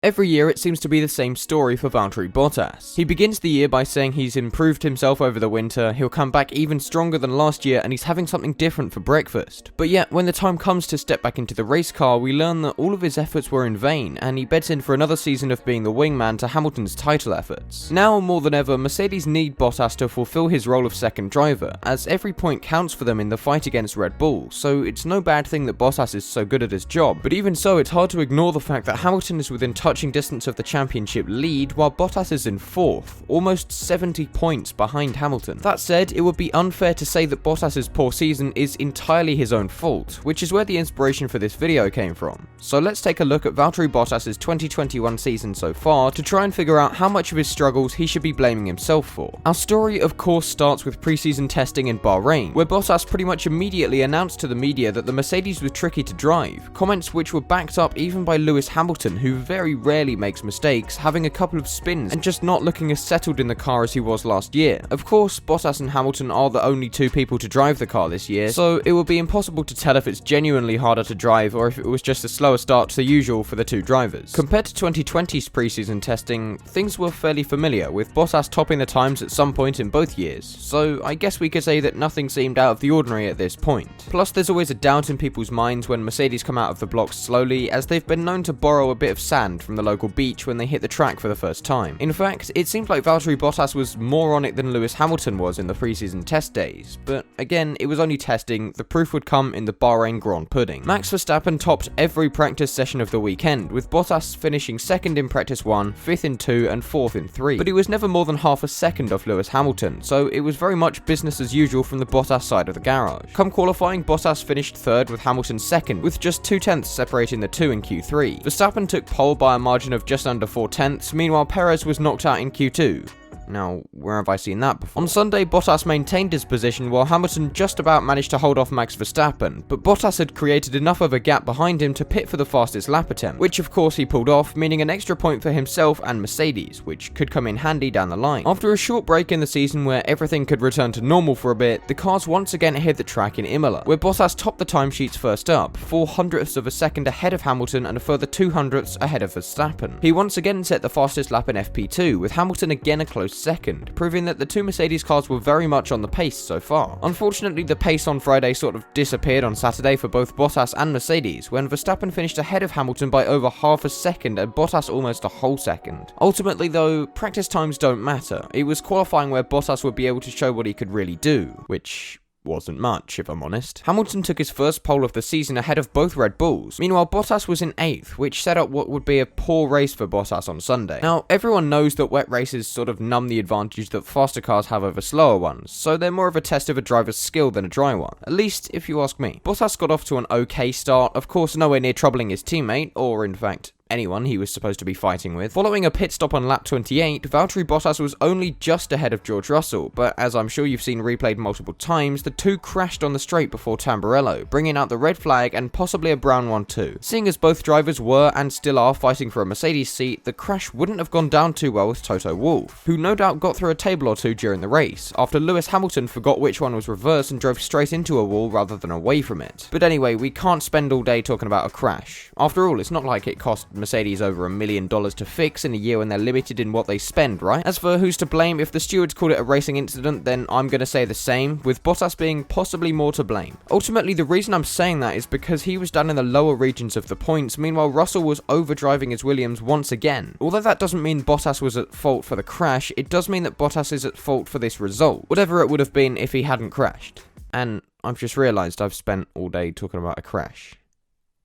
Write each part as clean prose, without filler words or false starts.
Every year it seems to be the same story for Valtteri Bottas. He begins the year by saying he's improved himself over the winter, he'll come back even stronger than last year, and he's having something different for breakfast. But yet, when the time comes to step back into the race car, we learn that all of his efforts were in vain, and he bets in for another season of being the wingman to Hamilton's title efforts. Now more than ever, Mercedes need Bottas to fulfill his role of second driver, as every point counts for them in the fight against Red Bull, so it's no bad thing that Bottas is so good at his job. But even so, it's hard to ignore the fact that Hamilton is within touching distance of the championship lead, while Bottas is in 4th, almost 70 points behind Hamilton. That said, it would be unfair to say that Bottas's poor season is entirely his own fault, which is where the inspiration for this video came from. So let's take a look at Valtteri Bottas's 2021 season so far to try and figure out how much of his struggles he should be blaming himself for. Our story of course starts with pre-season testing in Bahrain, where Bottas pretty much immediately announced to the media that the Mercedes was tricky to drive, comments which were backed up even by Lewis Hamilton, who very rarely makes mistakes, having a couple of spins and just not looking as settled in the car as he was last year. Of course, Bottas and Hamilton are the only two people to drive the car this year, so it would be impossible to tell if it's genuinely harder to drive or if it was just a slower start to the usual for the two drivers. Compared to 2020's pre-season testing, things were fairly familiar, with Bottas topping the times at some point in both years, so I guess we could say that nothing seemed out of the ordinary at this point. Plus, there's always a doubt in people's minds when Mercedes come out of the blocks slowly, as they've been known to borrow a bit of sand from the local beach when they hit the track for the first time. In fact, it seems like Valtteri Bottas was more on it than Lewis Hamilton was in the pre-season test days, but again, it was only testing, the proof would come in the Bahrain Grand Pudding. Max Verstappen topped every practice session of the weekend, with Bottas finishing 2nd in practice 1, 5th in 2 and 4th in 3, but he was never more than half a second off Lewis Hamilton, so it was very much business as usual from the Bottas side of the garage. Come qualifying, Bottas finished 3rd with Hamilton 2nd, with just 2/10 separating the two in Q3. Verstappen took pole by a margin of just under 4/10, meanwhile Perez was knocked out in Q2. Now, where have I seen that before? On Sunday, Bottas maintained his position while Hamilton just about managed to hold off Max Verstappen, but Bottas had created enough of a gap behind him to pit for the fastest lap attempt, which of course he pulled off, meaning an extra point for himself and Mercedes, which could come in handy down the line. After a short break in the season where everything could return to normal for a bit, the cars once again hit the track in Imola, where Bottas topped the timesheets first up, 0.04 of a second ahead of Hamilton and a further 0.02 ahead of Verstappen. He once again set the fastest lap in FP2, with Hamilton again a close second, proving that the two Mercedes cars were very much on the pace so far. Unfortunately, the pace on Friday sort of disappeared on Saturday for both Bottas and Mercedes, when Verstappen finished ahead of Hamilton by over half a second and Bottas almost a whole second. Ultimately though, practice times don't matter. It was qualifying where Bottas would be able to show what he could really do, which wasn't much, if I'm honest. Hamilton took his first pole of the season ahead of both Red Bulls. Meanwhile, Bottas was in 8th, which set up what would be a poor race for Bottas on Sunday. Now, everyone knows that wet races sort of numb the advantage that faster cars have over slower ones, so they're more of a test of a driver's skill than a dry one. At least, if you ask me. Bottas got off to an okay start, of course nowhere near troubling his teammate, or in fact, anyone he was supposed to be fighting with. Following a pit stop on lap 28, Valtteri Bottas was only just ahead of George Russell, but as I'm sure you've seen replayed multiple times, the two crashed on the straight before Tamburello, bringing out the red flag and possibly a brown one too. Seeing as both drivers were and still are fighting for a Mercedes seat, the crash wouldn't have gone down too well with Toto Wolff, who no doubt got through a table or two during the race, after Lewis Hamilton forgot which one was reversed and drove straight into a wall rather than away from it. But anyway, we can't spend all day talking about a crash. After all, it's not like it cost Mercedes over $1 million to fix in a year when they're limited in what they spend, right? As for who's to blame, if the stewards called it a racing incident, then I'm gonna say the same, with Bottas being possibly more to blame. Ultimately, the reason I'm saying that is because he was down in the lower regions of the points, meanwhile Russell was overdriving his Williams once again. Although that doesn't mean Bottas was at fault for the crash, it does mean that Bottas is at fault for this result, whatever it would have been if he hadn't crashed. And I've just realised I've spent all day talking about a crash.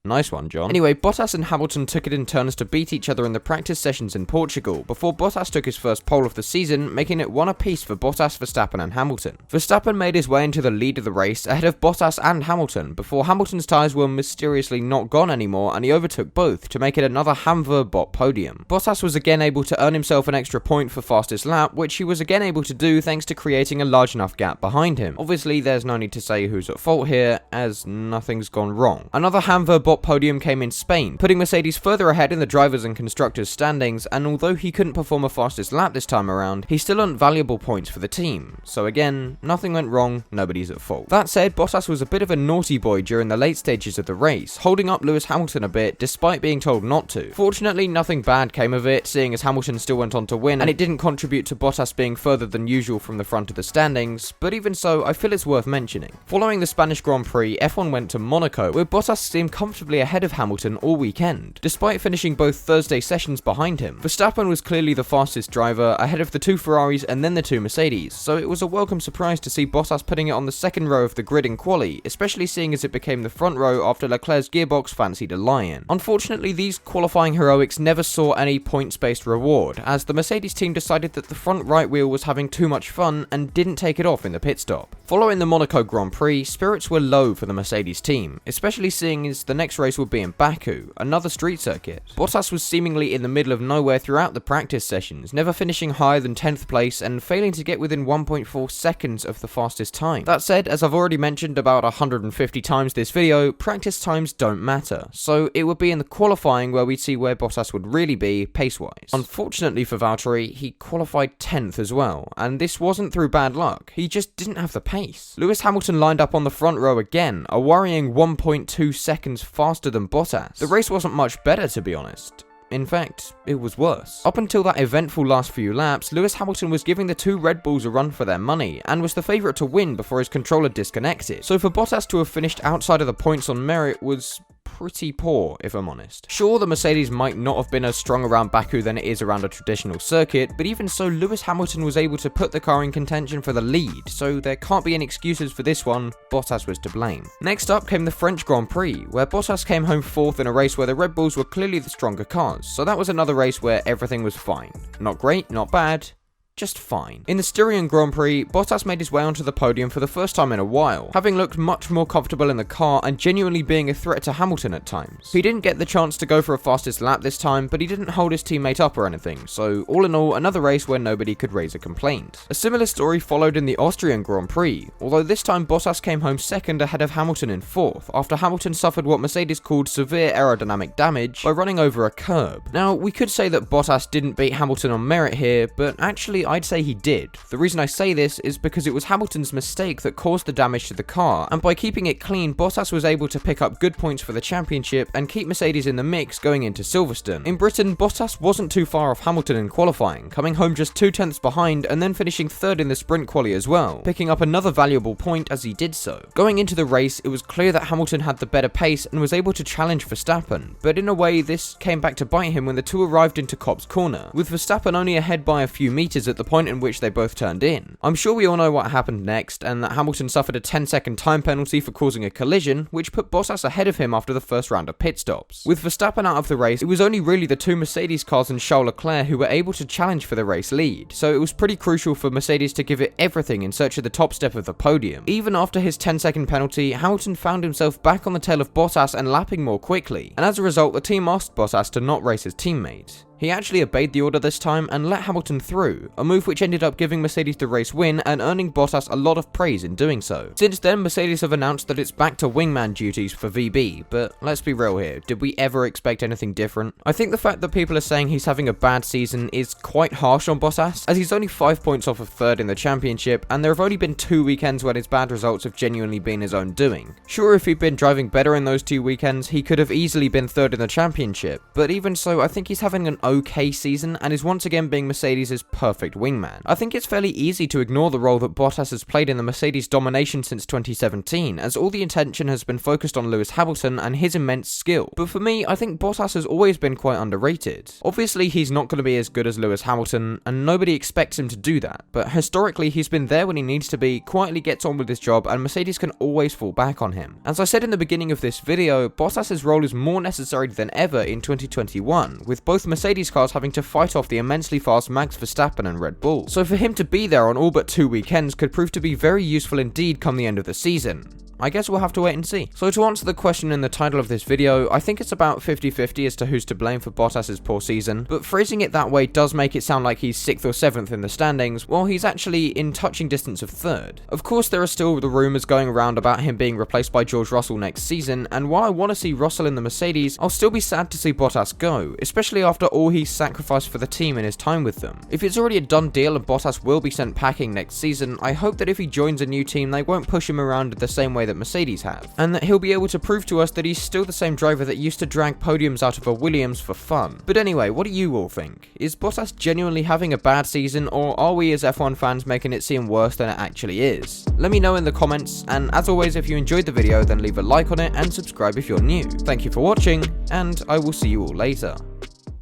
Nice one, John. Anyway, Bottas and Hamilton took it in turns to beat each other in the practice sessions in Portugal, before Bottas took his first pole of the season, making it one apiece for Bottas, Verstappen and Hamilton. Verstappen made his way into the lead of the race, ahead of Bottas and Hamilton, before Hamilton's tyres were mysteriously not gone anymore and he overtook both, to make it another Hamver-bot podium. Bottas was again able to earn himself an extra point for fastest lap, which he was again able to do thanks to creating a large enough gap behind him. Obviously, there's no need to say who's at fault here, as nothing's gone wrong. Another Hamver-bot spot podium came in Spain, putting Mercedes further ahead in the drivers and constructors standings, and although he couldn't perform a fastest lap this time around, he still earned valuable points for the team. So again, nothing went wrong, nobody's at fault. That said, Bottas was a bit of a naughty boy during the late stages of the race, holding up Lewis Hamilton a bit despite being told not to. Fortunately, nothing bad came of it, seeing as Hamilton still went on to win, and it didn't contribute to Bottas being further than usual from the front of the standings, but even so, I feel it's worth mentioning. Following the Spanish Grand Prix, F1 went to Monaco, where Bottas seemed comfortably ahead of Hamilton all weekend, despite finishing both Thursday sessions behind him. Verstappen was clearly the fastest driver, ahead of the two Ferraris and then the two Mercedes, so it was a welcome surprise to see Bottas putting it on the second row of the grid in quali, especially seeing as it became the front row after Leclerc's gearbox fancied a lie-in. Unfortunately, these qualifying heroics never saw any points-based reward, as the Mercedes team decided that the front right wheel was having too much fun and didn't take it off in the pit stop. Following the Monaco Grand Prix, spirits were low for the Mercedes team, especially seeing as the next race would be in Baku, another street circuit. Bottas was seemingly in the middle of nowhere throughout the practice sessions, never finishing higher than 10th place and failing to get within 1.4 seconds of the fastest time. That said, as I've already mentioned about 150 times this video, practice times don't matter, so it would be in the qualifying where we'd see where Bottas would really be pace-wise. Unfortunately for Valtteri, he qualified 10th as well, and this wasn't through bad luck, he just didn't have the pace. Lewis Hamilton lined up on the front row again, a worrying 1.2 seconds faster than Bottas. The race wasn't much better, to be honest. In fact, it was worse. Up until that eventful last few laps, Lewis Hamilton was giving the two Red Bulls a run for their money, and was the favourite to win before his controller disconnected. So for Bottas to have finished outside of the points on merit was pretty poor, if I'm honest. Sure, the Mercedes might not have been as strong around Baku than it is around a traditional circuit, but even so, Lewis Hamilton was able to put the car in contention for the lead, so there can't be any excuses for this one. Bottas was to blame. Next up came the French Grand Prix, where Bottas came home 4th in a race where the Red Bulls were clearly the stronger cars, so that was another race where everything was fine. Not great, not bad, just fine. In the Styrian Grand Prix, Bottas made his way onto the podium for the first time in a while, having looked much more comfortable in the car and genuinely being a threat to Hamilton at times. He didn't get the chance to go for a fastest lap this time, but he didn't hold his teammate up or anything, so all in all, another race where nobody could raise a complaint. A similar story followed in the Austrian Grand Prix, although this time Bottas came home 2nd ahead of Hamilton in 4th, after Hamilton suffered what Mercedes called severe aerodynamic damage by running over a curb. Now, we could say that Bottas didn't beat Hamilton on merit here, but actually I'd say he did. The reason I say this is because it was Hamilton's mistake that caused the damage to the car, and by keeping it clean, Bottas was able to pick up good points for the championship and keep Mercedes in the mix going into Silverstone. In Britain, Bottas wasn't too far off Hamilton in qualifying, coming home just 2 tenths behind and then finishing 3rd in the sprint quali as well, picking up another valuable point as he did so. Going into the race, it was clear that Hamilton had the better pace and was able to challenge Verstappen, but in a way this came back to bite him when the two arrived into Kopp's corner, with Verstappen only ahead by a few meters at the point in which they both turned in. I'm sure we all know what happened next, and that Hamilton suffered a 10-second time penalty for causing a collision, which put Bottas ahead of him after the first round of pit stops. With Verstappen out of the race, it was only really the two Mercedes cars and Charles Leclerc who were able to challenge for the race lead, so it was pretty crucial for Mercedes to give it everything in search of the top step of the podium. Even after his 10-second penalty, Hamilton found himself back on the tail of Bottas and lapping more quickly, and as a result, the team asked Bottas to not race his teammate. He actually obeyed the order this time and let Hamilton through, a move which ended up giving Mercedes the race win and earning Bottas a lot of praise in doing so. Since then, Mercedes have announced that it's back to wingman duties for VB, but let's be real here, did we ever expect anything different? I think the fact that people are saying he's having a bad season is quite harsh on Bottas, as he's only 5 points off of 3rd in the championship, and there have only been 2 weekends when his bad results have genuinely been his own doing. Sure, if he'd been driving better in those 2 weekends, he could have easily been 3rd in the championship, but even so, I think he's having an okay season and is once again being Mercedes' perfect wingman. I think it's fairly easy to ignore the role that Bottas has played in the Mercedes domination since 2017, as all the attention has been focused on Lewis Hamilton and his immense skill. But for me, I think Bottas has always been quite underrated. Obviously, he's not going to be as good as Lewis Hamilton, and nobody expects him to do that, but historically, he's been there when he needs to be, quietly gets on with his job, and Mercedes can always fall back on him. As I said in the beginning of this video, Bottas' role is more necessary than ever in 2021, with both Mercedes cars having to fight off the immensely fast Max Verstappen and Red Bull. So for him to be there on all but 2 weekends could prove to be very useful indeed come the end of the season. I guess we'll have to wait and see. So to answer the question in the title of this video, I think it's about 50-50 as to who's to blame for Bottas's poor season, but phrasing it that way does make it sound like he's 6th or 7th in the standings, while he's actually in touching distance of 3rd. Of course, there are still the rumours going around about him being replaced by George Russell next season, and while I want to see Russell in the Mercedes, I'll still be sad to see Bottas go, especially after all he's sacrificed for the team in his time with them. If it's already a done deal and Bottas will be sent packing next season, I hope that if he joins a new team, they won't push him around the same way that Mercedes have, and that he'll be able to prove to us that he's still the same driver that used to drag podiums out of a Williams for fun. But anyway, what do you all think? Is Bottas genuinely having a bad season, or are we as F1 fans making it seem worse than it actually is? Let me know in the comments, and as always, if you enjoyed the video, then leave a like on it and subscribe if you're new. Thank you for watching, and I will see you all later.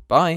Bye!